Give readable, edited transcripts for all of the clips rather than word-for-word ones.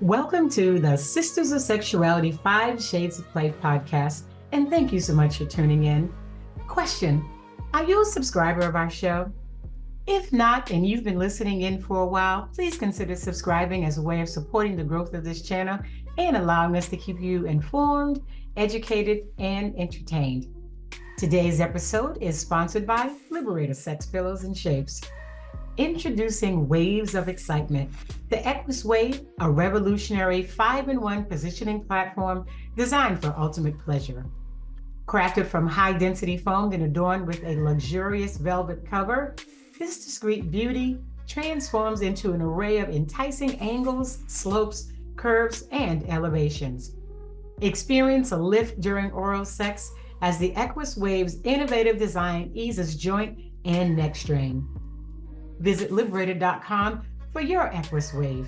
Welcome to the Sisters of Sexuality 5 Shades of Play podcast, and thank you so much for tuning in. Question: are you a subscriber of our show? If not, and you've been listening in for a while, please consider subscribing as a way of supporting the growth of this channel and allowing us to keep you informed, educated, and entertained. Today's episode is sponsored by Liberator Sex Pillows and Shapes. Introducing Waves of Excitement, the Equus Wave, a revolutionary 5-in-1 positioning platform designed for ultimate pleasure. Crafted from high-density foam and adorned with a luxurious velvet cover, this discreet beauty transforms into an array of enticing angles, slopes, curves, and elevations. Experience a lift during oral sex as the Equus Wave's innovative design eases joint and neck strain. Visit Liberator.com for your Equus Wave.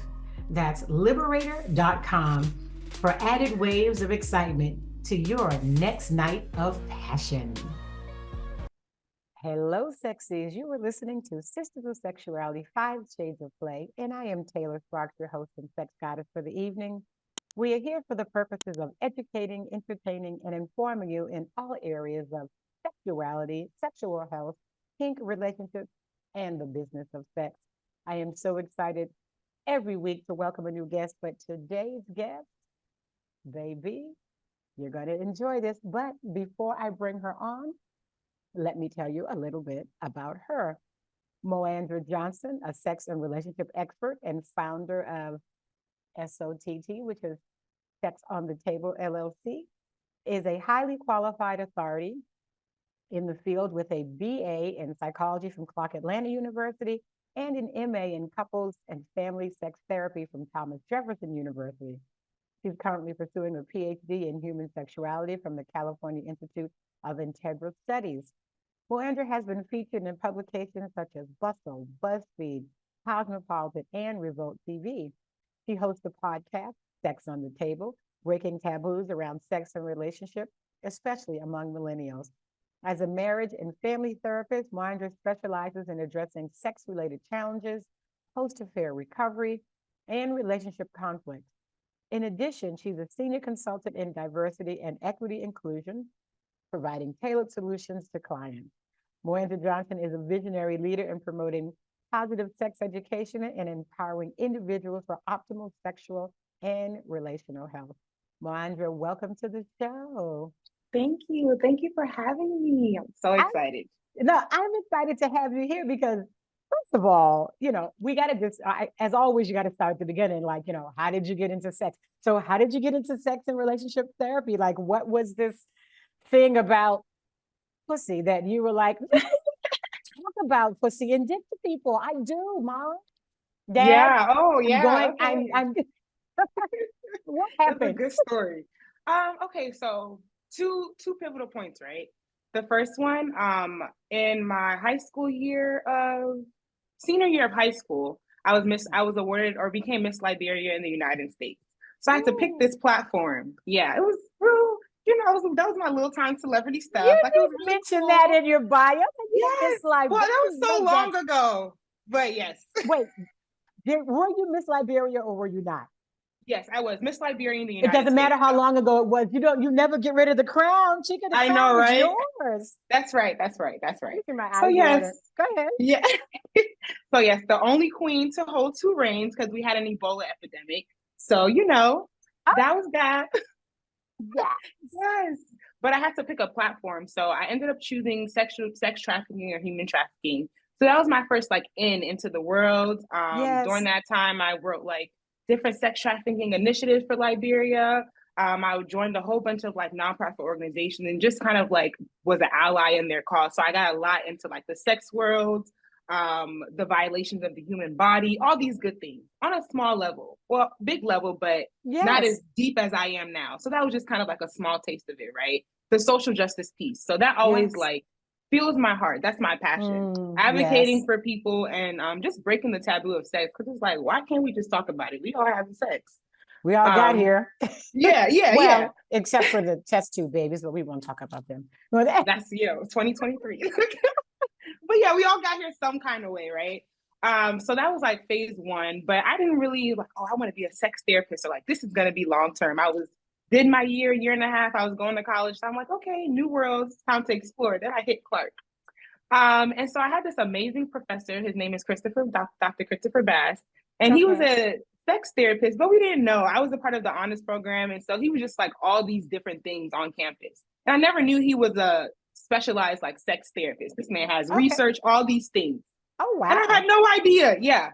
That's Liberator.com for added waves of excitement to your next night of passion. Hello, sexies. You are listening to Sisters of Sexuality 5 Shades of Play, and I am Taylor Sparks, your host and sex goddess for the evening. We are here for the purposes of educating, entertaining, and informing you in all areas of sexuality, sexual health, kink, relationships, and the business of sex. I am so excited every week to welcome a new guest, but today's guest, baby, you're going to enjoy this. But before I bring her on, let me tell you a little bit about her. MoAndra Johnson, a sex and relationship expert and founder of SOTT, which is Sex on the Table LLC, is a highly qualified authority in the field with a BA in psychology from Clark Atlanta University and an MA in couples and family sex therapy from Thomas Jefferson University. She's currently pursuing a Ph.D. in Human Sexuality from the California Institute of Integral Studies. MoAndra has been featured in publications such as Bustle, Buzzfeed, Cosmopolitan, and Revolt TV. She hosts the podcast, Sex on the Table, breaking taboos around sex and relationships, especially among millennials. As a marriage and family therapist, MoAndra specializes in addressing sex-related challenges, post-affair recovery, and relationship conflicts. In addition, she's a senior consultant in diversity and equity inclusion, providing tailored solutions to clients. MoAndra Johnson is a visionary leader in promoting positive sex education and empowering individuals for optimal sexual and relational health. MoAndra, welcome to the show. Thank you. Thank you for having me. I'm so excited. I'm excited to have you here because, first of all, we got to just, as always, you got to start at the beginning. Like, how did you get into sex? So how did you get into sex and relationship therapy? Like, what was this thing about pussy that you were like, talk about pussy and dick to people? I do, Mom. Dad. Yeah. Oh, yeah. I'm what happened? That's a good story. Okay, so two pivotal points, right? The first one, in my high school year senior year of high school, I was awarded or became Miss Liberia in the United States. So I had to pick this platform. Yeah, it was real, that was my little time celebrity stuff. You like, didn't really mention that in your bio. Yes. Well, that was so long ago. But yes. Wait, were you Miss Liberia or were you not? Yes, I was Miss Liberia in the United States. It doesn't matter how long ago it was. You never get rid of the crown, chica. The crown, I know, right? Yours. That's right. So yes, go ahead. Yeah. So yes, the only queen to hold two reigns because we had an Ebola epidemic. So that was that. Yes. But I had to pick a platform, so I ended up choosing sex trafficking or human trafficking. So that was my first into the world. During that time, I wrote different sex trafficking initiatives for Liberia. I joined a whole bunch of nonprofit organizations and just kind of was an ally in their cause. So I got a lot into the sex world, the violations of the human body, all these good things on a small level, well, big level, but not as deep as I am now. So that was just kind of a small taste of it, right? The social justice piece. So that always fuels my heart. That's my passion. Advocating for people and just breaking the taboo of sex. Because it's why can't we just talk about it? We all have sex. We all got here. Yeah. Except for the test tube babies, but we won't talk about them. That's 2023. But yeah, we all got here some kind of way, right? So that was like phase one, but I didn't really like, oh, I want to be a sex therapist, or like this is gonna be long term. Did my year and a half, I was going to college. So I'm like, okay, new world, time to explore. Then I hit Clark. And so I had this amazing professor. His name is Dr. Christopher Bass, and he was a sex therapist, but we didn't know. I was a part of the honors program, and so he was just like all these different things on campus. And I never knew he was a specialized like sex therapist. This man has research, all these things. Oh wow! And I had no idea. Yeah.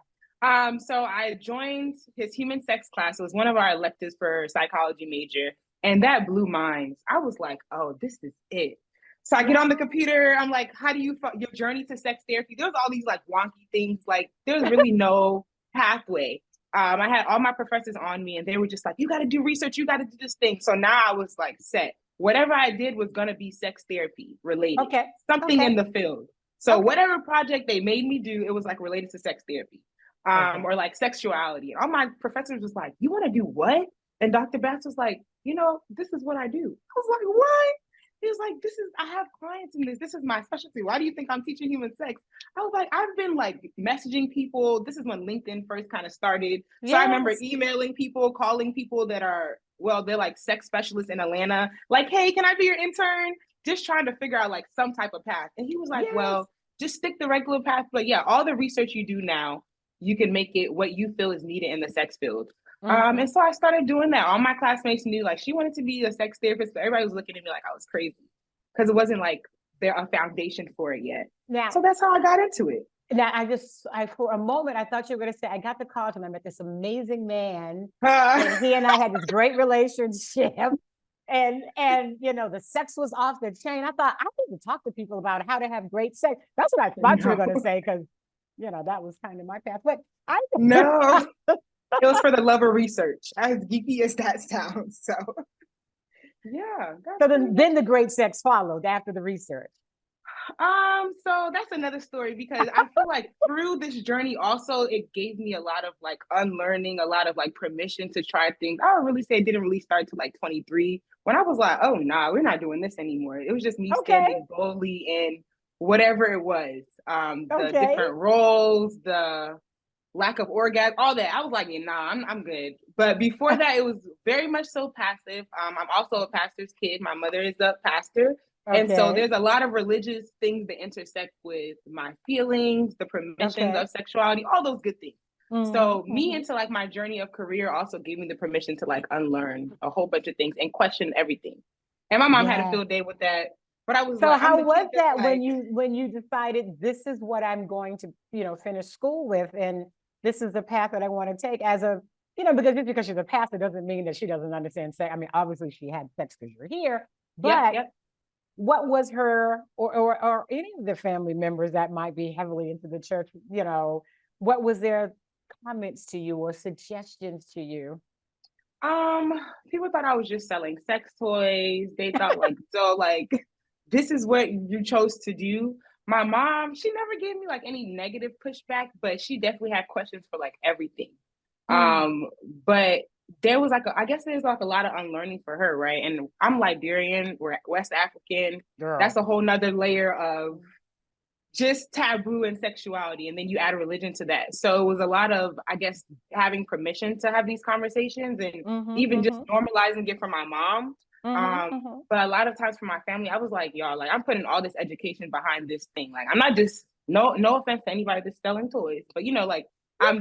So I joined his human sex class. It was one of our electives for psychology major, and that blew minds. I was like, oh, this is it. So I get on the computer. I'm like, how do you your journey to sex therapy? There's all these like wonky things. Like there's really no pathway. I had all my professors on me, and they were just like, you got to do research. You got to do this thing. So now I was like set. Whatever I did was going to be sex therapy related. Something in the field. So whatever project they made me do, it was like related to sex therapy, or like sexuality. And all my professors was like, you want to do what? And Dr. Bass was like, this is what I do. I was like, what? He was like, I have clients in this. This is my specialty. Why do you think I'm teaching human sex? I was like, I've been like messaging people. This is when LinkedIn first kind of started. Yes. So I remember emailing people, calling people that are, they're like sex specialists in Atlanta. Like, hey, can I be your intern? Just trying to figure out like some type of path. And he was like, well, just stick the regular path. But yeah, all the research you do now, you can make it what you feel is needed in the sex field. And so I started doing that. All my classmates knew like she wanted to be a sex therapist, but everybody was looking at me like I was crazy because it wasn't like there a foundation for it yet. Yeah. So that's how I got into it. Now I for a moment I thought you were going to say I got to college and I met this amazing man, and he and I had this great relationship. And the sex was off the chain. I thought I need to talk to people about how to have great sex. That's what I thought you were going to say, because that was kind of my path. But no, it was for the love of research. As geeky as that sounds, so yeah. So then the great sex followed after the research. So that's another story, because I feel like through this journey also it gave me a lot of like unlearning, a lot of like permission to try things. I would really say it didn't really start to like 23 when I was like, oh nah, we're not doing this anymore. It was just me standing boldly in whatever it was. The different roles, the lack of orgasm, all that. I was like, nah, I'm good. But before that, it was very much so passive. I'm also a pastor's kid. My mother is a pastor. And so there's a lot of religious things that intersect with my feelings, the permissions of sexuality, all those good things. So me into like my journey of career also gave me the permission to like unlearn a whole bunch of things and question everything. And my mom had a field day with that. But I was so like, how was that like, when you decided this is what I'm going to, finish school with, and this is the path that I want to take as a, because just because she's a pastor doesn't mean that she doesn't understand sex. I mean, obviously she had sex because you're here, but what was her or any of the family members that might be heavily into the church, what was their comments to you or suggestions to you? People thought I was just selling sex toys. They thought like, so like, this is what you chose to do. My mom, she never gave me like any negative pushback, but she definitely had questions for like everything. But there was like, I guess there's like a lot of unlearning for her, right? And I'm Liberian, we're West African. Girl. That's a whole nother layer of just taboo and sexuality. And then you add religion to that. So it was a lot of, I guess, having permission to have these conversations and even just normalizing it for my mom. But a lot of times for my family, I was like, y'all, like I'm putting all this education behind this thing. Like I'm not just, no offense to anybody that's selling toys, but like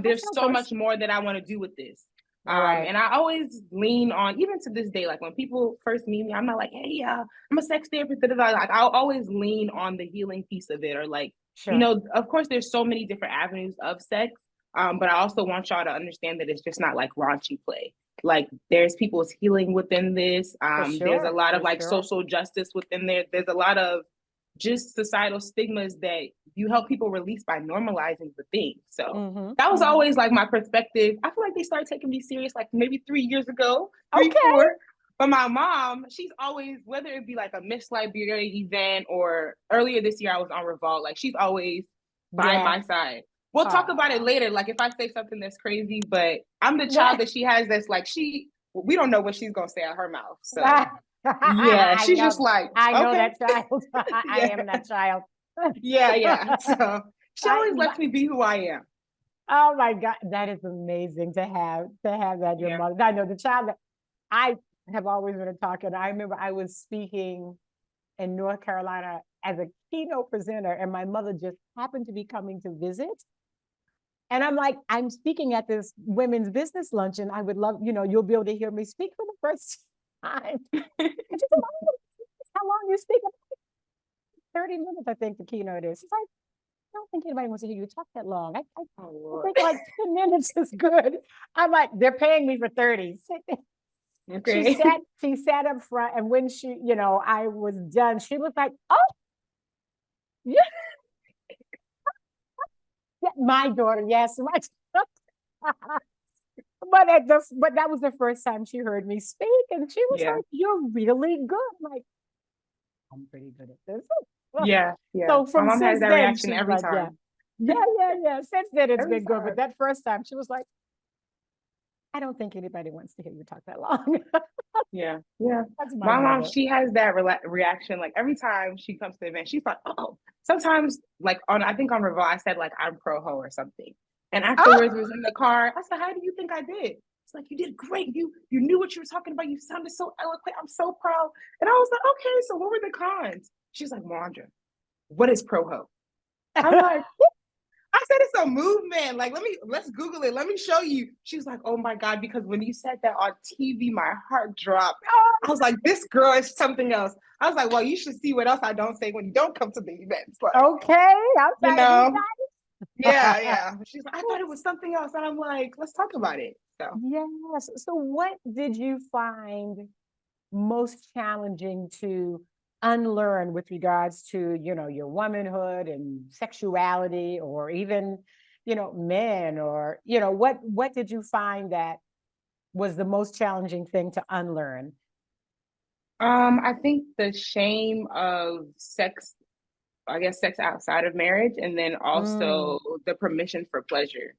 there's so much more that I want to do with this. And I always lean on, even to this day, like when people first meet me, I'm not like, hey, I'm a sex therapist. Like I'll always lean on the healing piece of it, or like, of course there's so many different avenues of sex. But I also want y'all to understand that it's just not like raunchy play. Like there's people's healing within this. There's a lot of like social justice within there. There's a lot of just societal stigmas that you help people release by normalizing the thing. So that was always like my perspective. I feel like they started taking me serious like maybe 3 years ago, 4. But my mom, she's always, whether it be like a Miss Liberia event or earlier this year I was on Revolt, like she's always by my side. We'll talk about it later, like if I say something that's crazy, but I'm the child that she has that's like, we don't know what she's gonna say out her mouth. So yeah, she's just like, I know that child. I am that child. Yeah. So she always lets me be who I am. Oh my God, that is amazing to have that your Yeah. mother. I know the child that I have always been a talker. I remember I was speaking in North Carolina as a keynote presenter, and my mother just happened to be coming to visit. And I'm like, I'm speaking at this women's business luncheon. I would love, you'll be able to hear me speak for the first time. And she said, "Oh, how long you speak?" 30 minutes, I think the keynote is. She's like, "I don't think anybody wants to hear you talk that long. I think like 10 minutes is good." I'm like, they're paying me for 30. Okay. She sat up front, and when I was done, she was like, "Oh, yeah, yeah, my daughter, yes, my." But that was the first time she heard me speak, and she was Yeah. like, "You're really good." I'm like, "I'm pretty good at this." Yeah. Yeah. So My from mom has since that then, reaction she's every like, "Yeah, time. yeah. Since then, it's Every been good. But time. that first time, she was like, "I don't think anybody wants to hear you talk that long." Yeah. Yeah. That's my My mom, mother. she has that reaction. Like every time she comes to the event, she's like, oh, sometimes like I think on Revolt, I said like, I'm pro ho or something. And Oh, afterwards, we was in the car. I said, how do you think I did? It's like, you did great. You knew what you were talking about. You sounded so eloquent. I'm so proud. And I was like, okay, so what were the cons? She's like, MoAndra, what is pro ho? I'm like, I said it's a movement. Like, let's Google it. Let me show you. She's like, oh my God, because when you said that on TV, my heart dropped. I was like, this girl is something else. I was like, well, you should see what else I don't say when you don't come to the events. Like, okay, I'm you trying to be know, yeah, nice. yeah. She's like, I thought it was something else. And I'm like, let's talk about it. So Yes. So, what did you find most challenging to unlearn with regards to, your womanhood and sexuality, or even, men, or, what did you find that was the most challenging thing to unlearn? I think the shame of sex, I guess sex outside of marriage, and then Mm. also the permission for pleasure.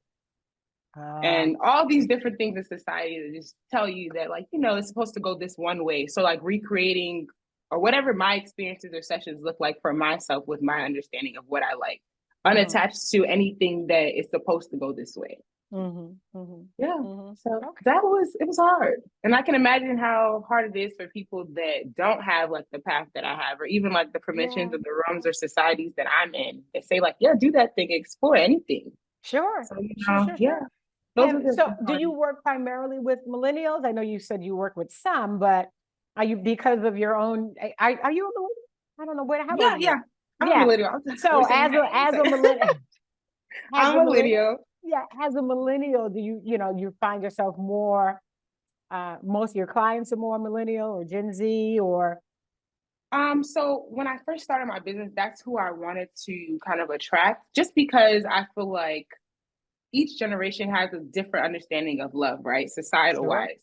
Ah, And all these different things in society that just tell you that like it's supposed to go this one way, so like recreating or whatever my experiences or sessions look like for myself with my understanding of what I like, mm-hmm, unattached to anything that is supposed to go this way. mm-hmm, mm-hmm, Yeah, mm-hmm. so Okay. it was hard, and I can imagine how hard it is for people that don't have like the path that I have, or even like the permissions Yeah. of the rooms or societies that I'm in that say like, yeah, do that thing, explore anything. Sure. So Sure. yeah, those are And the so, do hard. you work primarily with millennials? I know you said you work with some, but are you, because of your own? Are you a millennial? I don't know. How Yeah, old are yeah. you? I'm a Yeah. millennial. So, We're saying hey. as a millennial, as I'm a a millennial, millennial. yeah, as a millennial, do you find yourself more? Most of your clients are more millennial or Gen Z, or So when I first started my business, that's who I wanted to kind of attract, just because I feel like each generation has a different understanding of love, right? Societal sure. wise.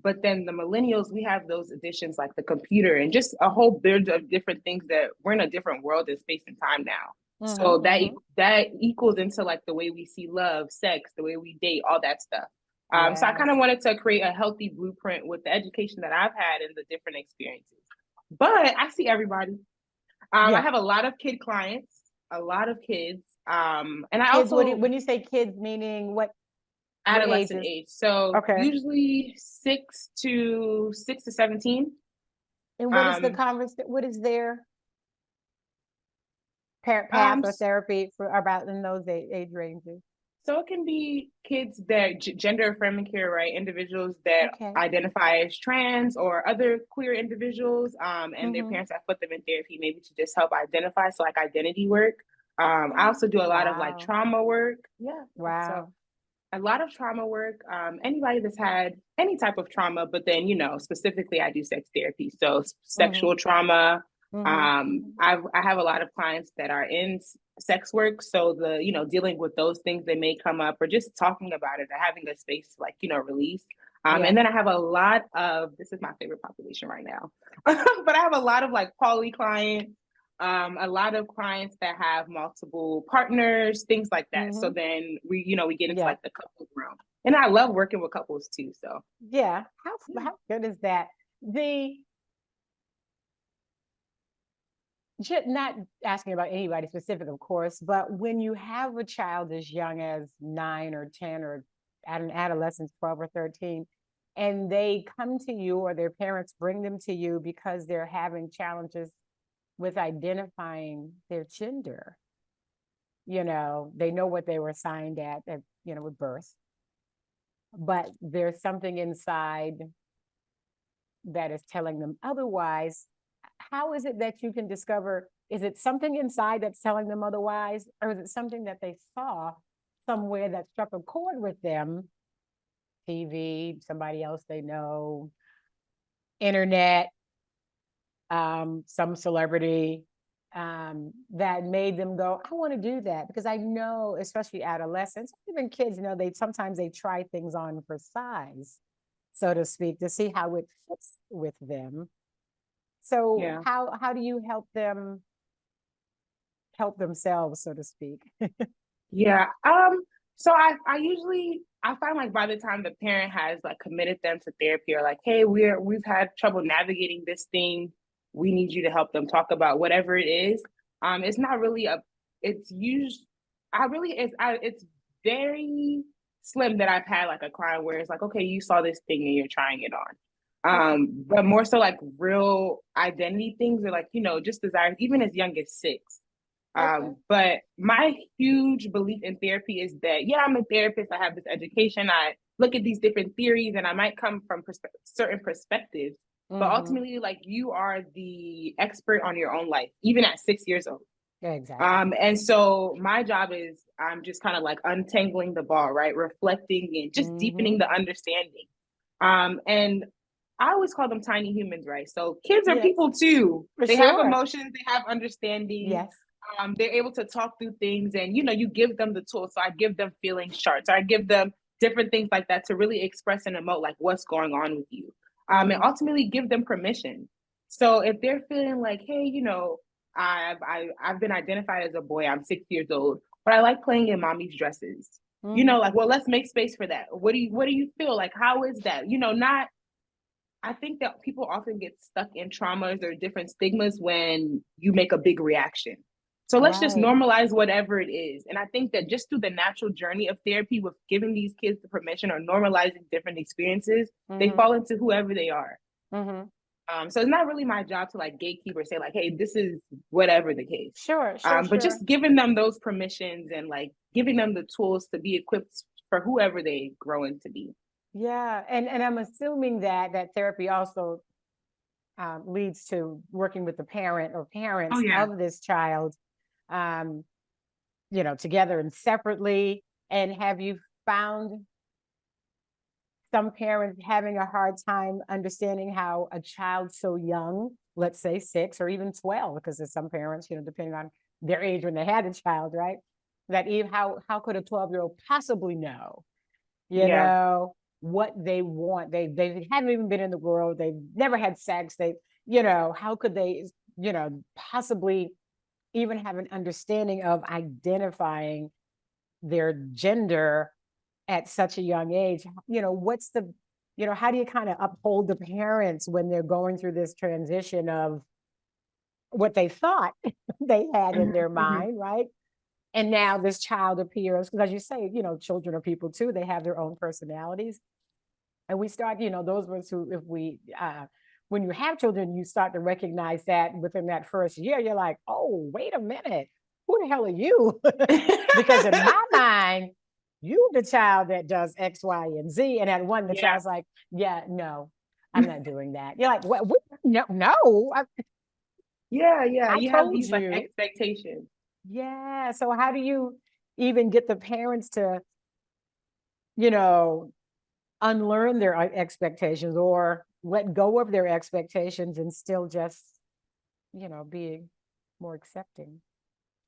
But then the millennials, we have those additions like the computer and just a whole bunch of different things that we're in a different world and space and time now. So Mm-hmm, mm-hmm. that equals into like the way we see love, sex, the way we date, all that stuff. So I kind of Yes. wanted to create a healthy blueprint with the education that I've had and the different experiences. But I see everybody. I Yeah. have a lot of kid clients, a lot of kids. And I Kids. also When you say kids, meaning what adolescent ages? age. So Okay. usually 6 to 17. And what is the Um, conference? What is their path um, or therapy for about in those age ranges? so it can be kids that gender affirming care, right? Individuals that Okay. identify as trans or other queer individuals, and their Mm-hmm. parents have put them in therapy maybe to just help identify, so like identity work. I Oh, also do a lot of like wow. trauma work. Yeah. So Wow. a lot of trauma work. Anybody that's had any type of trauma, but then specifically I do sex therapy, so Mm-hmm. sexual trauma. Mm-hmm. I have a lot of clients that are in sex work, so the dealing with those things that may come up, or just talking about it, or having a space to like release. And Yes. then I have a lot of, this is my favorite population right now, but I have a lot of like poly clients, a lot of clients that have multiple partners, things like that. So Mm-hmm. then we get into Yeah. like the couples realm, and I love working with couples too. So Yeah. yeah. How good is that? The not asking about anybody specific, of course, but when you have a child as young as 9 or 10 or at an adolescence, 12 or 13, and they come to you or their parents bring them to you because they're having challenges with identifying their gender. You know, they know what they were assigned at you know, with birth, but there's something inside that is telling them otherwise. How is it that you can discover, is it something inside that's telling them otherwise, or is it something that they saw somewhere that struck a chord with them? TV, somebody else they know, internet, some celebrity, that made them go, I want to do that. Because I know, especially adolescents, even kids, you know, sometimes they try things on for size, so to speak, to see how it fits with them. So Yeah. how do you help them help themselves, so to speak? Yeah. So I usually I find like by the time the parent has like committed them to therapy or like, hey, we've had trouble navigating this thing, we need you to help them talk about whatever it is. It's not really it's usually it's very slim that I've had like a client where it's like, okay, you saw this thing and you're trying it on. But more so like real identity things, or like, you know, just desires, even as young as 6. But my huge belief in therapy is that, yeah, I'm a therapist, I have this education, I look at these different theories, and I might come from certain perspectives, but ultimately, like, you are the expert on your own life, even at 6 years old. Exactly. And so my job is, I'm just kind of like untangling the ball, right? Reflecting and just deepening the understanding. And I always call them tiny humans, right? So kids are people too. They have emotions, they have understanding. Yes. They're able to talk through things, and, you know, you give them the tools. So I give them feeling charts. I give them different things like that to really express and emote like what's going on with you. And ultimately give them permission. So if they're feeling like, hey, you know, I've been identified as a boy, I'm 6 years old, but I like playing in mommy's dresses. You know, like, well, let's make space for that. What do you feel like? How is that? You know, not I think that people often get stuck in traumas or different stigmas when you make a big reaction. So let's just normalize whatever it is. And I think that just through the natural journey of therapy, with giving these kids the permission or normalizing different experiences, they fall into whoever they are. So it's not really my job to like gatekeep or say like, hey, this is whatever the case. Sure. But just giving them those permissions and like giving them the tools to be equipped for whoever they grow into be. Yeah, and I'm assuming that therapy also leads to working with the parent or parents of this child, you know, together and separately. And have you found some parents having a hard time understanding how a child so young, let's say 6 or even 12, because there's some parents, you know, depending on their age when they had a child, right? That even how could a 12-year-old possibly know, you know, what they want? They haven't even been in the world. They've never had sex. You know, how could they, you know, possibly even have an understanding of identifying their gender at such a young age? You know, you know, how do you kind of uphold the parents when they're going through this transition of what they thought they had in their mind, right? And now this child appears, because as you say, you know, children are people too. They have their own personalities. And we start, you know, those of us who, when you have children, you start to recognize that within that first year, you're like, oh, wait a minute, who the hell are you? Because in my mind, you the child that does X, Y, and Z. And at one, the child's like, yeah, no, I'm not doing that. You're like, what? No. You have these like expectations. Yeah. So how do you even get the parents to, you know, unlearn their expectations or let go of their expectations and still just, you know, being more accepting?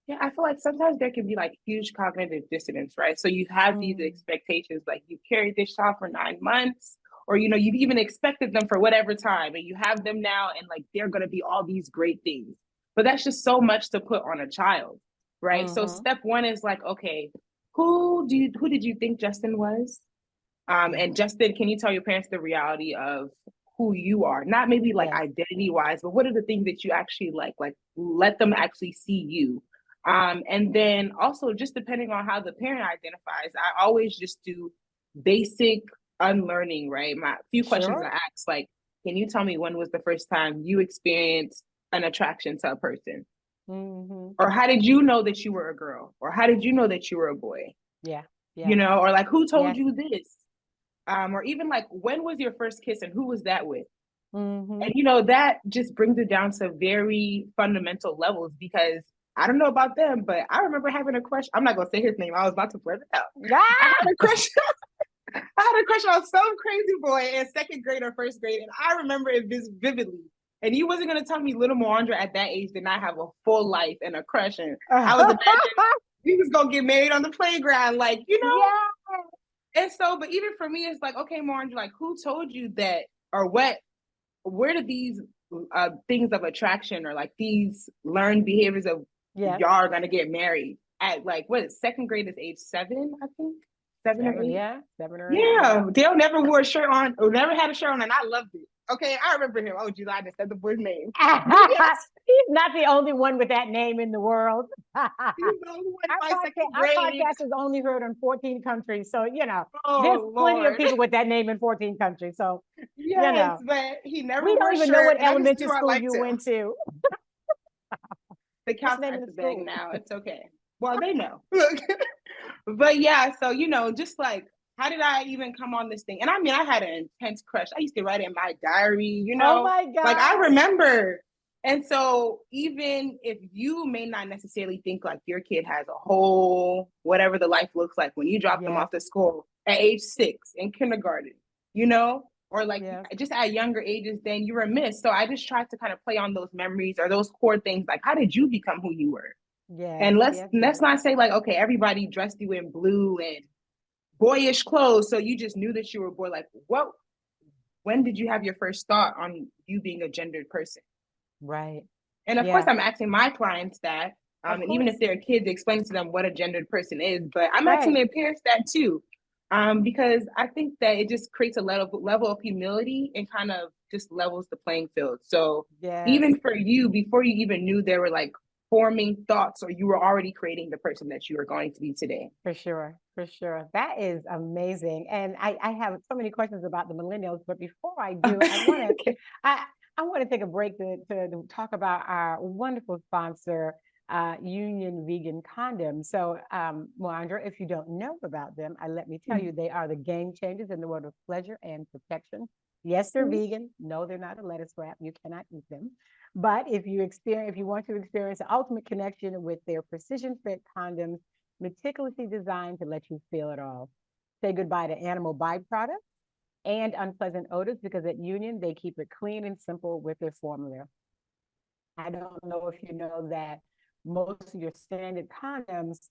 Yeah, I feel like sometimes there can be like huge cognitive dissonance, right? So you have these expectations, like you carried this child for 9 months, or, you know, you've even expected them for whatever time, and you have them now, and like they're going to be all these great things. But that's just so much to put on a child, right? So step one is like, okay, who did you think Justin was? And Justin, can you tell your parents the reality of who you are, not maybe like Yes. identity wise, but what are the things that you actually like let them actually see you. And then also just depending on how the parent identifies, I always just do basic unlearning, right? My few questions I ask, like, can you tell me when was the first time you experienced an attraction to a person? Or how did you know that you were a girl? Or how did you know that you were a boy? Yeah. You know, or like who told you this? Or even like when was your first kiss and who was that with? And you know, that just brings it down to very fundamental levels, because I don't know about them, but I remember having a crush. I'm not gonna say his name. I was about to blurt it out. I had a crush. I had a crush on some crazy boy in second grade or first grade, and I remember it vividly. And he wasn't gonna tell me little MoAndra at that age did not have a full life and a crush, and I was imagining he was gonna get married on the playground, like, you know. Yeah. And so, but even for me, it's like, okay, MoAndra, like, who told you that, or what? Where did these things of attraction, or like these learned behaviors of y'all are gonna get married at, like, what is second grade is age 7, I think. 7 or 8. Yeah, 7 or 8. Yeah, Dale never wore a shirt on, or never had a shirt on, and I loved it. Okay, I remember him. Oh, geez, I just said the boy's name. Yes. He's not the only one with that name in the world. He's the only one in my second grade. Our podcast is only heard in 14 countries. So, you know, there's plenty of people with that name in 14 countries. So, yes, you know, but he never we wore don't even know what elementary school you went to. The counts at the bag now. It's okay. Well, they know. But yeah, so, you know, just like, how did I even come on this thing? And I mean, I had an intense crush. I used to write it in my diary, you know. Oh my God. Like, I remember. And so even if you may not necessarily think like your kid has a whole, whatever the life looks like when you drop them off to school at age 6 in kindergarten, you know, or like just at younger ages, then you were missed. So I just tried to kind of play on those memories or those core things. Like, how did you become who you were? Yeah. And let's not say like, okay, everybody dressed you in blue and boyish clothes, so you just knew that you were a boy. Like, when did you have your first thought on you being a gendered person? Right. And of course, I'm asking my clients that, and even if they're kids, explain to them what a gendered person is. But I'm asking their parents that too, because I think that it just creates a level of humility and kind of just levels the playing field. So even for you, before you even knew there were like forming thoughts, or you were already creating the person that you are going to be today. For sure. That is amazing. And I have so many questions about the millennials, but before I do, I want to take a break to talk about our wonderful sponsor, Union Vegan Condoms. So, MoAndra, if you don't know about them, let me tell you, they are the game changers in the world of pleasure and protection. Yes, they're vegan. No, they're not a lettuce wrap. You cannot eat them. But if you want to experience the ultimate connection with their precision fit condoms, meticulously designed to let you feel it all. Say goodbye to animal byproducts and unpleasant odors, because at Union, they keep it clean and simple with their formula. I don't know if you know that most of your standard condoms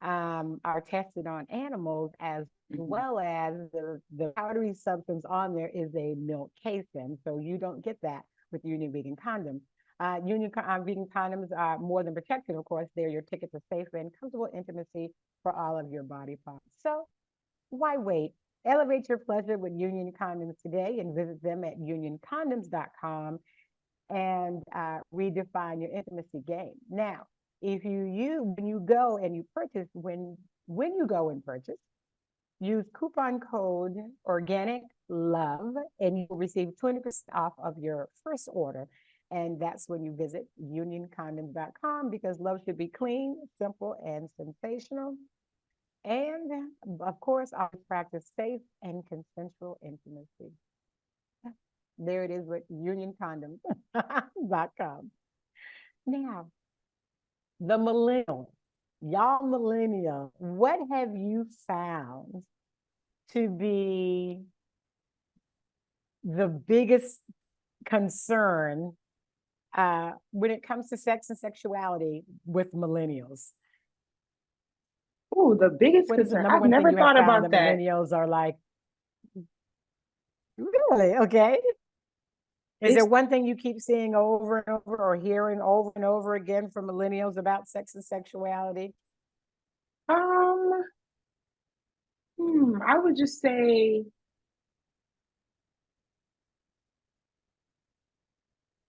are tested on animals, as well as the powdery substance on there is a milk casein. So you don't get that with Union Vegan Condoms. Union Vegan Condoms are more than protection, of course. They're your ticket to safe and comfortable intimacy for all of your body parts. So why wait? Elevate your pleasure with Union Condoms today and visit them at unioncondoms.com and redefine your intimacy game. Now, if when you go and purchase, use coupon code organic love and you'll receive 20% off of your first order. And that's when you visit unioncondoms.com, because love should be clean, simple, and sensational. And of course, always practice safe and consensual intimacy. There it is with unioncondoms.com. Now, the millennial, y'all millennial, what have you found to be the biggest concern when it comes to sex and sexuality with millennials? Oh, the biggest concern. I've never thought about that. Millennials are like, really? Okay. Is there one thing you keep seeing over and over, or hearing over and over again from millennials about sex and sexuality? I would just say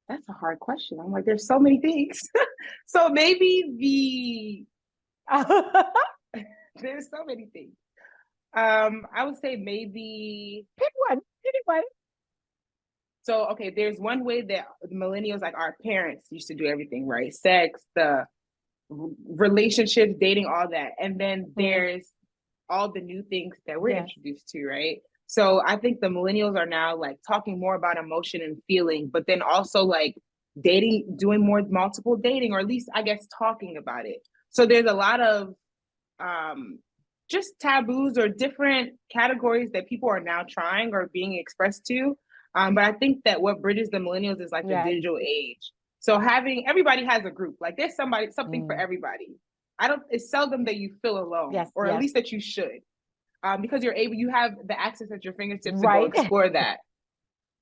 That's a hard question. I'm like, there's so many things. So maybe there's so many things. I would say maybe pick one. Anyway. So okay, there's one way that the millennials, like our parents, used to do everything, right? Sex, the relationships, dating, all that. And then there's all the new things that we're introduced to, right? So I think the millennials are now like talking more about emotion and feeling, but then also like dating, doing more multiple dating, or at least I guess talking about it. So there's a lot of just taboos or different categories that people are now trying or being expressed to. But I think that what bridges the millennials is like the digital age. So everybody has a group, like there's something for everybody. It's seldom that you feel alone, or at least that you should, because you have the access at your fingertips to go explore that.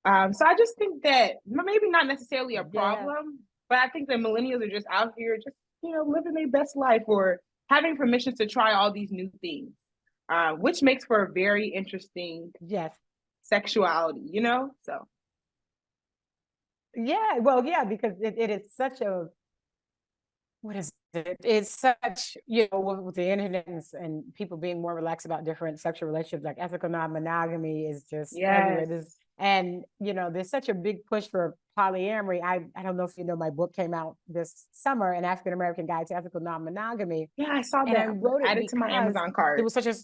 So I just think that maybe not necessarily a problem, but I think that millennials are just out here just, living their best life or having permission to try all these new things, which makes for a very interesting sexuality, so. Yeah, well, yeah, because it is such a, what is it? It's such, with the internet and people being more relaxed about different sexual relationships, like ethical non-monogamy is just everywhere. And, there's such a big push for polyamory. I don't know if you know, my book came out this summer, An African-American Guide to Ethical Non-Monogamy. Yeah, I saw that. I wrote it added to my Amazon card. It was such a...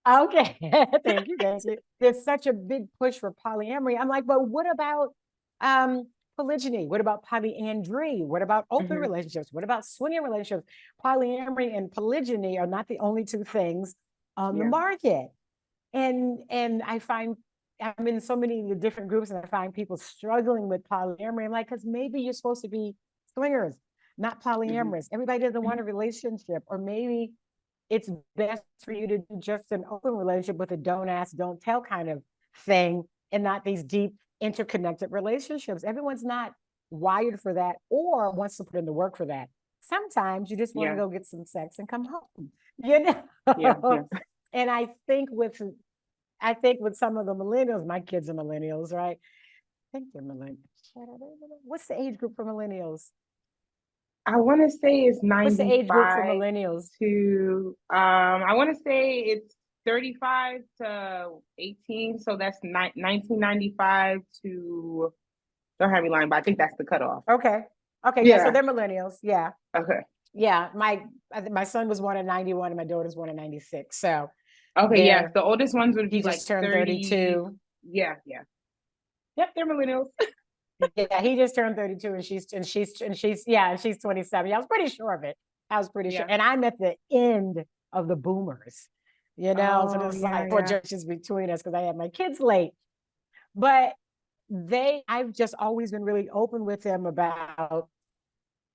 Okay, thank you. There's such a big push for polyamory. I'm like, but what about polygyny? What about polyandry? What about open relationships? What about swinging relationships? Polyamory and polygyny are not the only two things on the market. And I find I'm in so many different groups, and I find people struggling with polyamory. I'm like, because maybe you're supposed to be swingers, not polyamorous. Everybody doesn't want a relationship, or maybe it's best for you to do just an open relationship with a don't ask, don't tell kind of thing, and not these deep interconnected relationships. Everyone's not wired for that or wants to put in the work for that. Sometimes you just want to go get some sex and come home, And I think with some of the millennials, my kids are millennials, right? I think they're millennials. What's the age group for millennials? I want to say it's 95. What's the age group for millennials? I want to say it's 35 to 18. So that's 1995 to, don't have me lying, but I think that's the cutoff. Okay. Yeah. So they're millennials. Yeah. Okay. Yeah. My son was born in 91 and my daughter's born in 96. So. Okay. Yeah. The oldest ones would be like turned 32. Yeah. Yep. They're millennials. Yeah, he just turned 32 and she's 27. Yeah, I was pretty sure of it. Sure. And I'm at the end of the boomers, so there's like 4 generations between us because I had my kids late. But I've just always been really open with them about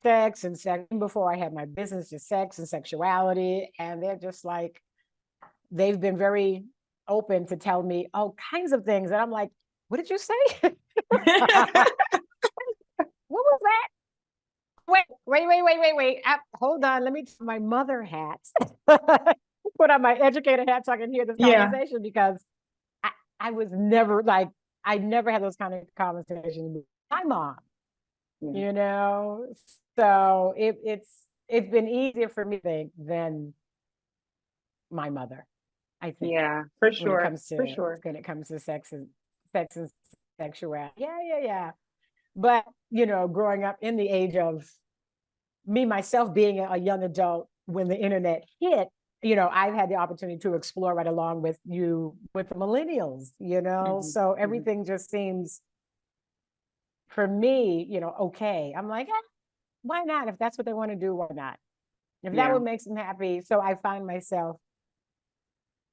sex and sex before I had my business, just sex and sexuality. And they're just like, they've been very open to tell me all kinds of things. And I'm like, what did you say? What was that? Wait. Hold on. Let me take my mother hat. Put on my educator hat so I can hear this conversation, because I was never like, I never had those kind of conversations with my mom, So it's been easier for me, I think, than my mother, I think. Yeah, for sure. When it comes to sex and sexuality. Yeah. But, growing up in the age of me, myself being a young adult when the internet hit, I've had the opportunity to explore right along with you, with the millennials, so everything just seems, for me, okay. I'm like, why not? If that's what they want to do, why not? If that would make them happy. So I find myself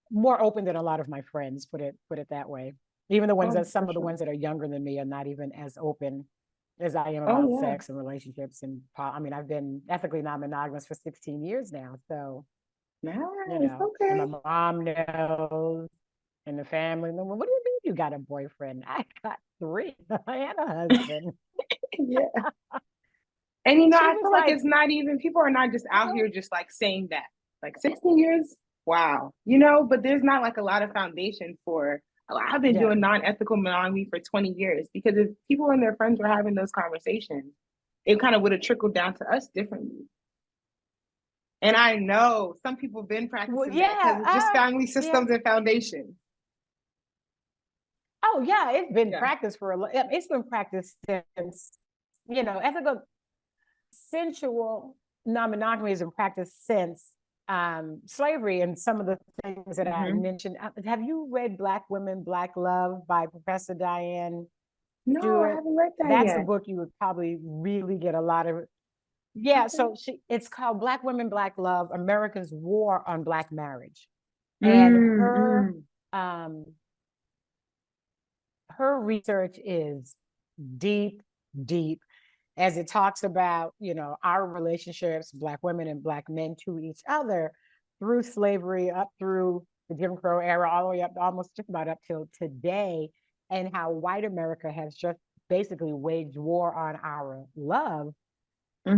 more open than a lot of my friends, put it that way. Even the ones some of the ones that are younger than me are not even as open as I am about sex and relationships. And I've been ethically non-monogamous for 16 years now. So, okay. And my mom knows, and the family. What do you mean you got a boyfriend? I got 3 and a husband. And I feel like it's not even, people are not just out here just like saying that. Like 16 years, wow. But there's not like a lot of foundation for I've been doing non-ethical monogamy for 20 years, because if people and their friends were having those conversations, it kind of would have trickled down to us differently. And I know some people have been practicing that because it's just family systems and foundations. Oh yeah, it's been practiced it's been practiced since, ethical sensual non-monogamy has been practiced since slavery, and some of the things that I mentioned. Have you read Black Women, Black Love by Professor Diane No, Stewart? I haven't read that That's yet. a book you would probably really get a lot of. Yeah, so it's called Black Women, Black Love, America's War on Black Marriage. And her research is deep, deep, as it talks about, our relationships, Black women and Black men, to each other through slavery, up through the Jim Crow era, all the way up, almost just about up till today, and how white America has just basically waged war on our love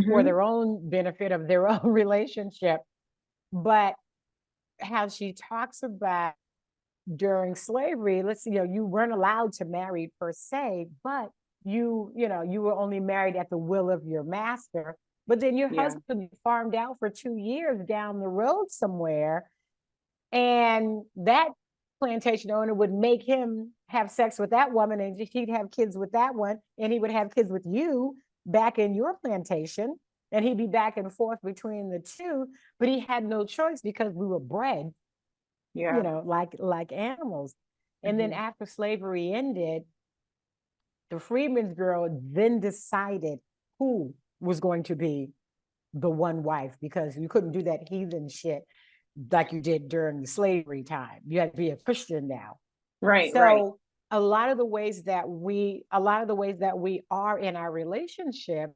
for their own benefit of their own relationship. But how she talks about during slavery, you weren't allowed to marry per se, but you were only married at the will of your master. But then your husband farmed out for 2 years down the road somewhere, and that plantation owner would make him have sex with that woman, and he'd have kids with that one, and he would have kids with you back in your plantation, and he'd be back and forth between the two. But he had no choice, because we were bred like animals. And then after slavery ended, the Freedmen's Bureau then decided who was going to be the one wife, because you couldn't do that heathen shit like you did during the slavery time. You had to be a Christian now. Right. So a lot of the ways that we are in our relationships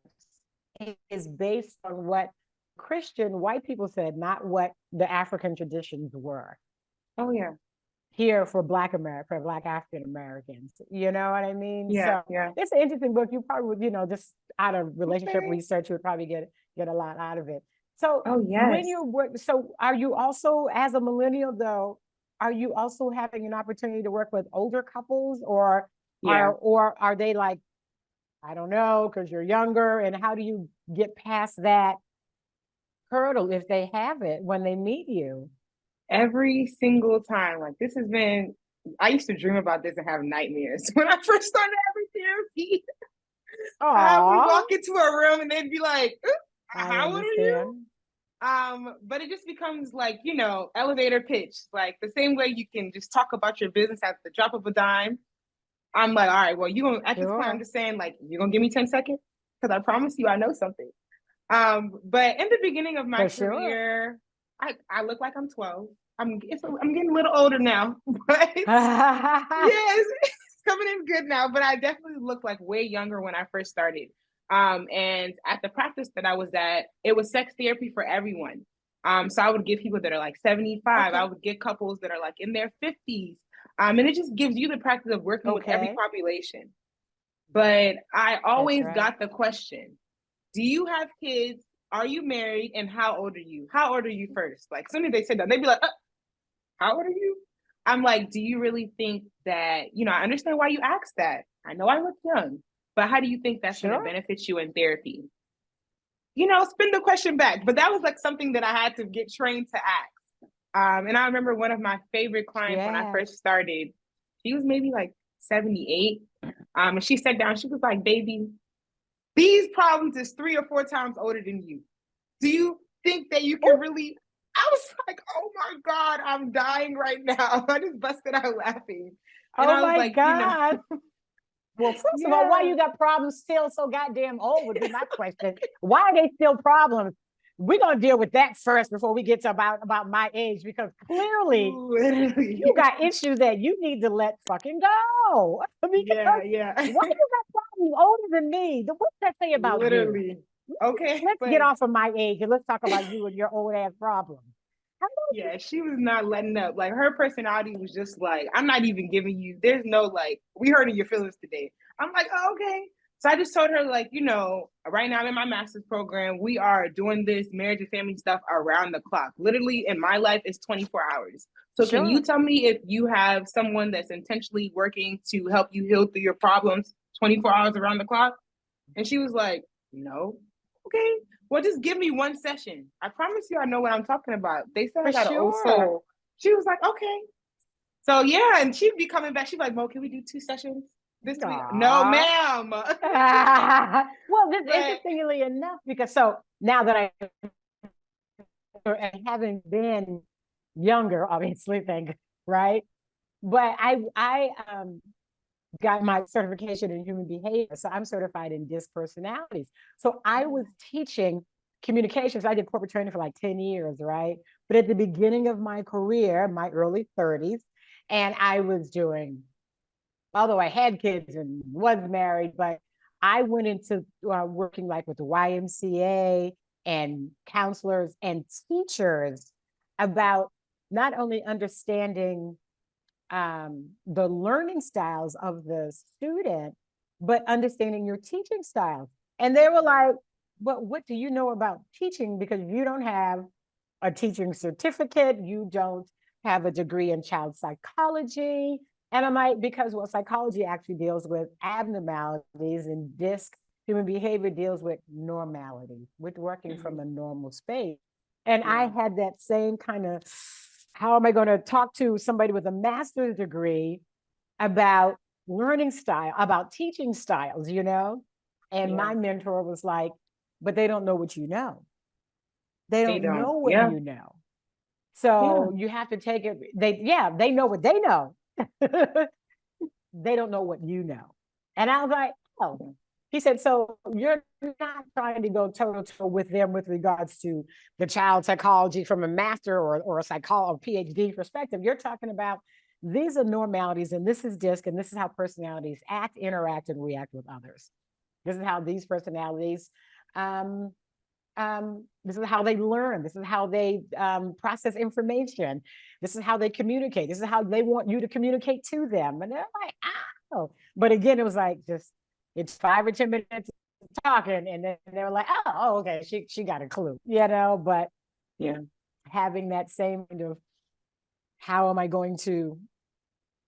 is based on what Christian white people said, not what the African traditions were. Oh yeah. Here for Black America, for Black African Americans, you know what I mean? Yeah, so it's an interesting book. You probably would, just out of relationship research, you would probably get a lot out of it. So when you work, so are you also, as a millennial though, are you also having an opportunity to work with older couples, or are they like, I don't know, because you're younger, and how do you get past that hurdle if they have it when they meet you? Every single time, like this has been, I used to dream about this and have nightmares when I first started having therapy. I would walk into a room and they'd be like, how old are you? But it just becomes like, elevator pitch, like the same way you can just talk about your business at the drop of a dime. I'm like, all right, well, at this point, I'm just saying, like, you're gonna give me 10 seconds, because I promise you I know something. But in the beginning of my career, I look like I'm 12. I'm getting a little older now, but it's coming in good now. But I definitely look like way younger when I first started. And at the practice that I was at, it was sex therapy for everyone. So I would get people that are like 75. I would get couples that are like in their 50s. And it just gives you the practice of working with every population. But I always got the question, do you have kids? Are you married? And how old are you? How old are you first? Like, as soon as they said that, they'd be like, how old are you? I'm like, do you really think that, I understand why you asked that. I know I look young, but how do you think that's going to benefit you in therapy? Spin the question back. But that was like something that I had to get trained to ask. And I remember one of my favorite clients when I first started, she was maybe like 78. And she sat down, she was like, baby, these problems is 3 or 4 times older than you. Do you think that you can really? I was like, oh my God, I'm dying right now. I just busted out laughing. And I was like, God. Well, first of all, why you got problems still so goddamn old would be my question. Why are they still problems? We're going to deal with that first before we get to about my age, because clearly you got issues that you need to let fucking go. Why you got problems older than me? What's that say about you? Okay. Let's get off of my age and let's talk about you and your old ass problems. Yeah, she was not letting up. Like, her personality was just like, I'm not even giving you, there's no like, we hurting your feelings today. I'm like, oh, okay. So I just told her, like, you know, right now I'm in my master's program. We are doing this marriage and family stuff around the clock. Literally, in my life, it's 24 hours. So can you tell me if you have someone that's intentionally working to help you heal through your problems 24 hours around the clock? And she was like, no. Okay, well, just give me one session. I promise you I know what I'm talking about. They said I got an old soul. She was like, okay. So yeah, and she'd be coming back. She'd be like, Mo, can we do 2 sessions this week? No, ma'am. Well, this interestingly enough, because so now that I having been younger, obviously, right? But I got my certification in human behavior. So I'm certified in DISC personalities. So I was teaching communications. I did corporate training for like 10 years, right? But at the beginning of my career, my early 30s, and I was doing, although I had kids and was married, but I went into working like with the YMCA and counselors and teachers about not only understanding the learning styles of the student, but understanding your teaching styles. And they were like, but what do you know about teaching? Because you don't have a teaching certificate, you don't have a degree in child psychology. And I'm like, because well, psychology actually deals with abnormalities, and DISC, human behavior, deals with normality, with working from a normal space. And I had that same kind of, how am I going to talk to somebody with a master's degree about learning style, about teaching styles, you know? And my mentor was like, but they don't know what you know. They don't know what you know. So you have to take it. They know what they know. They don't know what you know. And I was like, oh. He said, so you're not trying to go toe-to-toe with them with regards to the child psychology from a master or a Ph.D. perspective. You're talking about these are normalities, and this is DISC, and this is how personalities act, interact, and react with others. This is how these personalities, this is how they learn. This is how they process information. This is how they communicate. This is how they want you to communicate to them. And they're like, oh. But again, it was like just, it's 5 or 10 minutes talking, and then they were like, oh, okay, she got a clue, you know. But having that same kind of, how am I going to,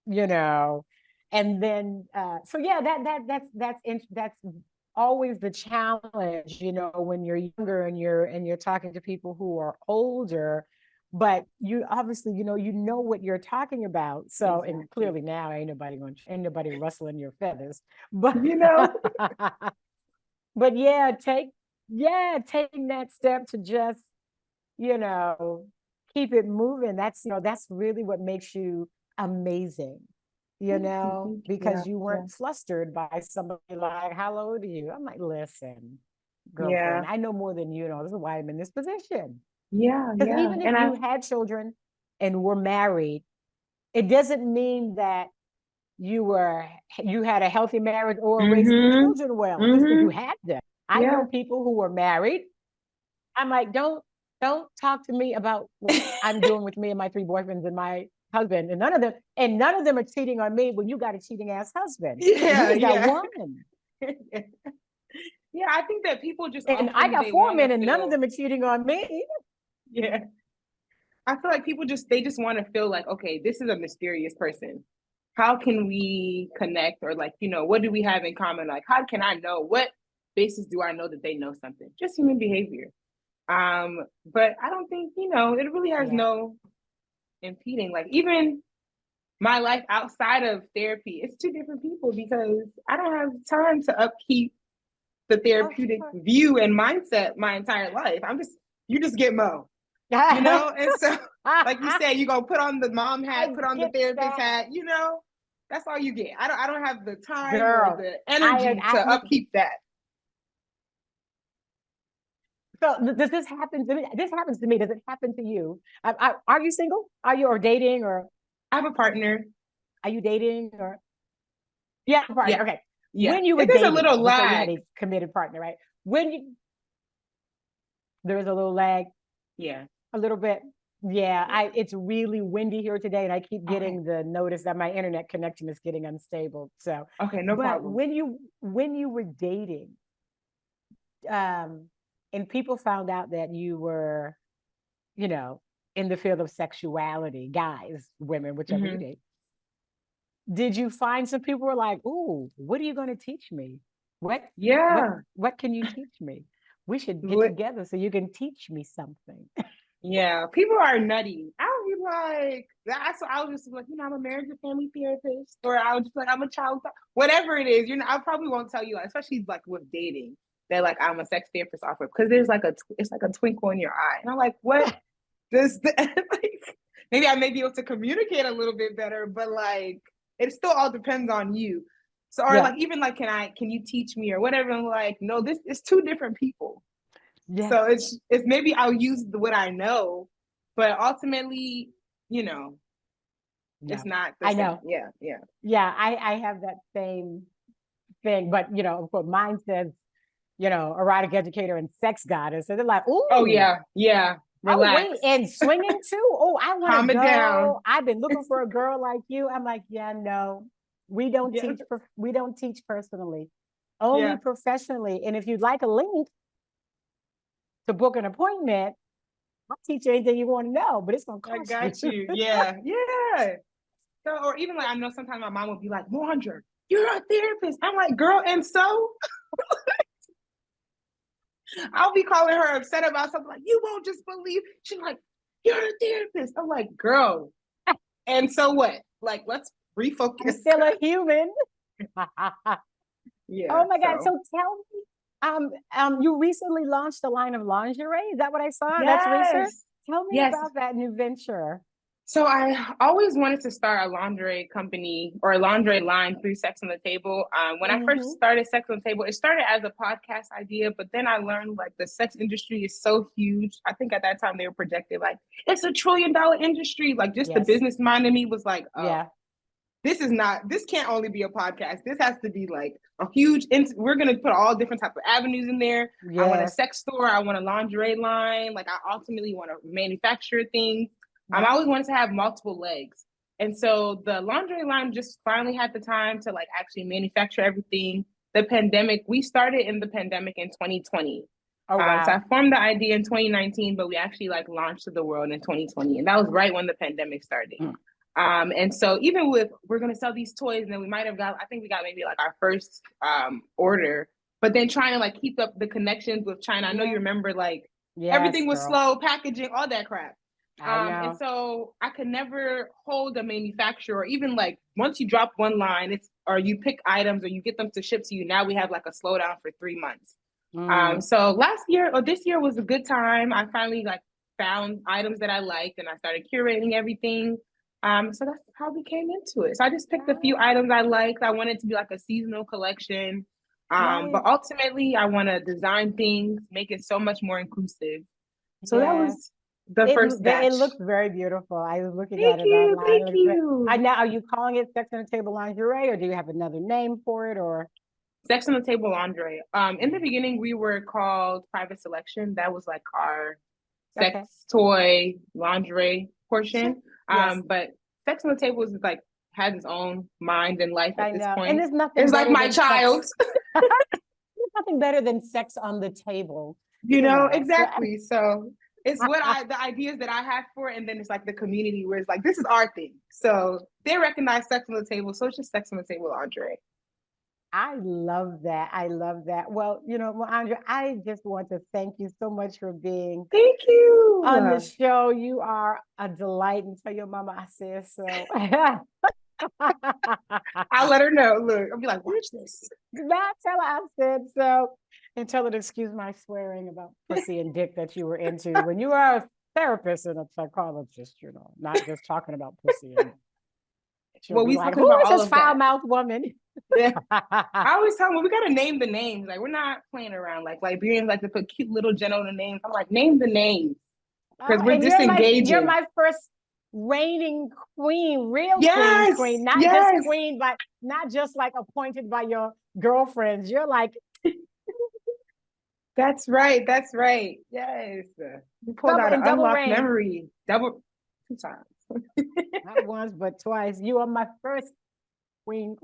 you know, and then so that's always the challenge, you know, when you're younger and you're talking to people who are older, but you obviously, you know what you're talking about. So, and clearly now ain't nobody rustling your feathers, but you know, but taking that step to just, you know, keep it moving. That's, you know, that's really what makes you amazing, you know, because you weren't flustered by somebody like, how old are you? I'm like, listen, girlfriend, I know more than you know. This is why I'm in this position. Because even if you had children and were married, it doesn't mean that you had a healthy marriage or raising your children well, just because you had them. I know people who were married. I'm like, don't talk to me about what I'm doing with me and my 3 boyfriends and my husband, and none of them are cheating on me when you got a cheating ass husband. You got one. I think that people just, and I got 4 men and none of them are cheating on me. I feel like people they just want to feel like, okay, this is a mysterious person. How can we connect? Or like, you know, what do we have in common? Like, how can I know? What basis do I know that they know something? Just human behavior. But I don't think, you know, it really has no impeding. Like, even my life outside of therapy, it's 2 different people, because I don't have time to upkeep the therapeutic view and mindset my entire life. You just get Mo, you know? And so, like you said, you're going to put on the mom hat, put on the therapist hat, you know? That's all you get. I don't have the time or the energy to upkeep that. So does this happen to me? This happens to me. Does it happen to you? Are you single? Are you dating, or? I have a partner. Are you dating, or? Yeah, partner. Yeah. Okay. Yeah. When you were dating, a little lag. You had a committed partner, right? There was a little lag. Yeah. A little bit. Yeah, it's really windy here today, and I keep Okay. getting the notice that my internet connection is getting unstable. So, Okay, no but problem. when you were dating, and people found out that you were, you know, in the field of sexuality, guys, women, whichever you date, did you find some people were like, "Ooh, what are you going to teach me? What Yeah. what can you teach me? We should get What? together so you can teach me something." Yeah, people are nutty. I would be like, that's I was just like, I'm a marriage and family therapist, or I was just like, I'm a child, whatever it is. I probably won't tell you, especially like with dating, that like I'm a sex therapist offer because there's like it's like a twinkle in your eye, and I'm like, what does like? Maybe I may be able to communicate a little bit better, but like it still all depends on you. So, or like even like, can you teach me or whatever? I'm like, no, this is two different people. Yeah. So it's maybe I'll use what I know, but ultimately, it's not the same. know. Yeah. Yeah, I have that same thing, but of course, mine says, erotic educator and sex goddess. So they're like, Oh ooh, yeah. oh wait, Relax. and swinging too. Oh, I want Calm to it down. go. I've been looking for a girl like you. I'm like, yeah, no, we don't Yeah. teach. We don't teach personally, only Yeah. professionally. And if you'd like a link to book an appointment, I'll teach you anything you want to know, but it's gonna I cost you. got you. Yeah. Yeah. So, or even like, I know sometimes my mom would be like, MoAndra, you're a therapist. I'm like, girl, and so I'll be calling her upset about something like, you won't just believe. She's like, you're a therapist. I'm like, girl, and so what? Like, let's refocus. I'm still a human. Yeah. Oh my God. So tell me, you recently launched a line of lingerie. Is that what I saw? That's recent. Yes. Tell me Yes. about that new venture. So I always wanted to start a lingerie company or a lingerie line through Sex on the Table. When I first started Sex on the Table, it started as a podcast idea, but then I learned like the sex industry is so huge. I think at that time they were projected like it's $1 trillion industry. Like just the business mind in me was like, oh, this can't only be a podcast. This has to be like a huge, we're going to put all different types of avenues in there. I want a sex store. I want a lingerie line. Like I ultimately want to manufacture things. I always wanted to have multiple legs. And so the lingerie line just finally had the time to like actually manufacture everything. The pandemic, we started in the pandemic in 2020. Oh, wow. So I formed the idea in 2019, but we actually like launched to the world in 2020. And that was right when the pandemic started. And so even with, we're going to sell these toys, and then we might have got, I think we got maybe like our first order, but then trying to like keep up the connections with China. I know you remember like everything was slow, packaging, all that crap. And so I could never hold a manufacturer, or even like once you drop one line, or you pick items or you get them to ship to you. Now we have like a slowdown for 3 months. So last year or this year was a good time. I finally like found items that I liked and I started curating everything. So that's how we came into it. So I just picked a few items I liked. I wanted it to be like a seasonal collection. But ultimately I want to design things, make it so much more inclusive. So that was the first batch. It looks very beautiful. I was looking at it online. Thank you. Now, are you calling it Sex on the Table lingerie, or do you have another name for it, or? Sex on the Table lingerie. In the beginning, we were called Private Selection. That was like our sex toy lingerie portion. But Sex on the Table is like has its own mind and life at this point. And there's nothing. It's like my child. There's nothing better than sex on the table. Exactly. So it's the ideas that I have for it, and then it's like the community where it's like this is our thing. So they recognize Sex on the Table, so it's just Sex on the Table lingerie. I love that. I love that. Well, MoAndra, I just want to thank you so much for being on the show. You are a delight, and tell your mama I said so. I'll let her know. Look, I'll be like, watch this. Not tell her I said so. And tell her to excuse my swearing about pussy and dick that you were into when you are a therapist and a psychologist, not just talking about pussy. Well, we like, who is this foul-mouthed woman? Yeah. I always tell them, we got to name the names. Like, we're not playing around. Like, Liberians like to put cute little genital names. I'm like, name the names. Because we're disengaging. You're my first reigning queen, real queen, not just queen, but not just like appointed by your girlfriends. You're like That's right. That's right. Yes. You pulled out an unlocked memory. Two times. Not once, but twice. You are my first queen.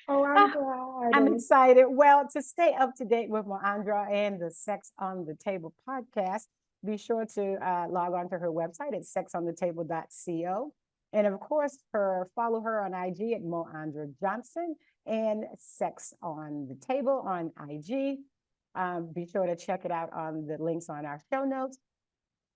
Oh, I'm glad. I'm excited. Well, to stay up to date with MoAndra and the Sex on the Table podcast, be sure to log on to her website at sexonthetable.co. And of course, follow her on IG at MoAndra Johnson and Sex on the Table on IG. Be sure to check it out on the links on our show notes.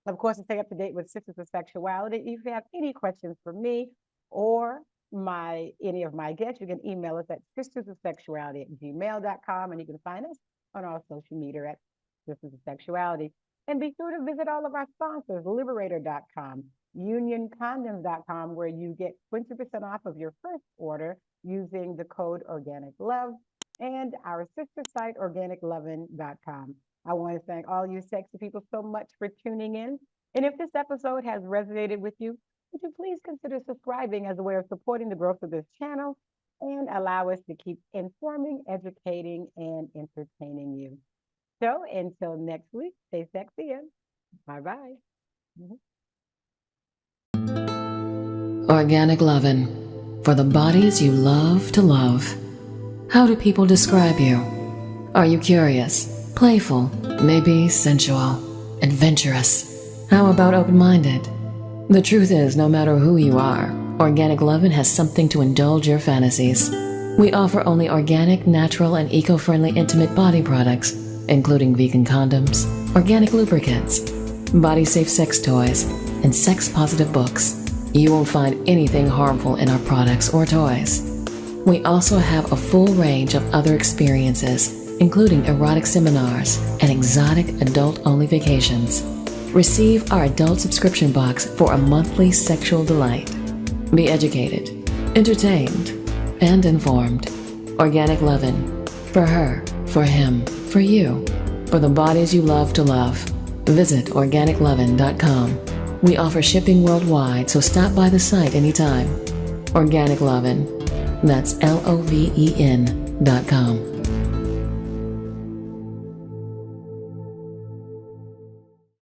Of course, to stay up to date with Sisters of Sexuality, if you have any questions for me or any of my guests, you can email us at sistersofsexuality@gmail.com, and you can find us on all social media at Sisters of Sexuality. And be sure to visit all of our sponsors, Liberator.com, UnionCondoms.com, where you get 20% off of your first order using the code Organic Love, and our sister site, OrganicLovin.com. I want to thank all you sexy people so much for tuning in. And if this episode has resonated with you, would you please consider subscribing as a way of supporting the growth of this channel and allow us to keep informing, educating, and entertaining you. So until next week, stay sexy and bye-bye. Organic Lovin', for the bodies you love to love. How do people describe you? Are you curious, playful, maybe sensual, adventurous? How about open-minded? The truth is, no matter who you are, Organic Lovin' has something to indulge your fantasies. We offer only organic, natural, and eco-friendly intimate body products, including vegan condoms, organic lubricants, body-safe sex toys, and sex-positive books. You won't find anything harmful in our products or toys. We also have a full range of other experiences, including erotic seminars and exotic adult-only vacations. Receive our adult subscription box for a monthly sexual delight. Be educated, entertained, and informed. Organic Lovin', for her, for him, for you, for the bodies you love to love. Visit OrganicLovin.com. We offer shipping worldwide, so stop by the site anytime. Organic Lovin', that's LOVEN.com.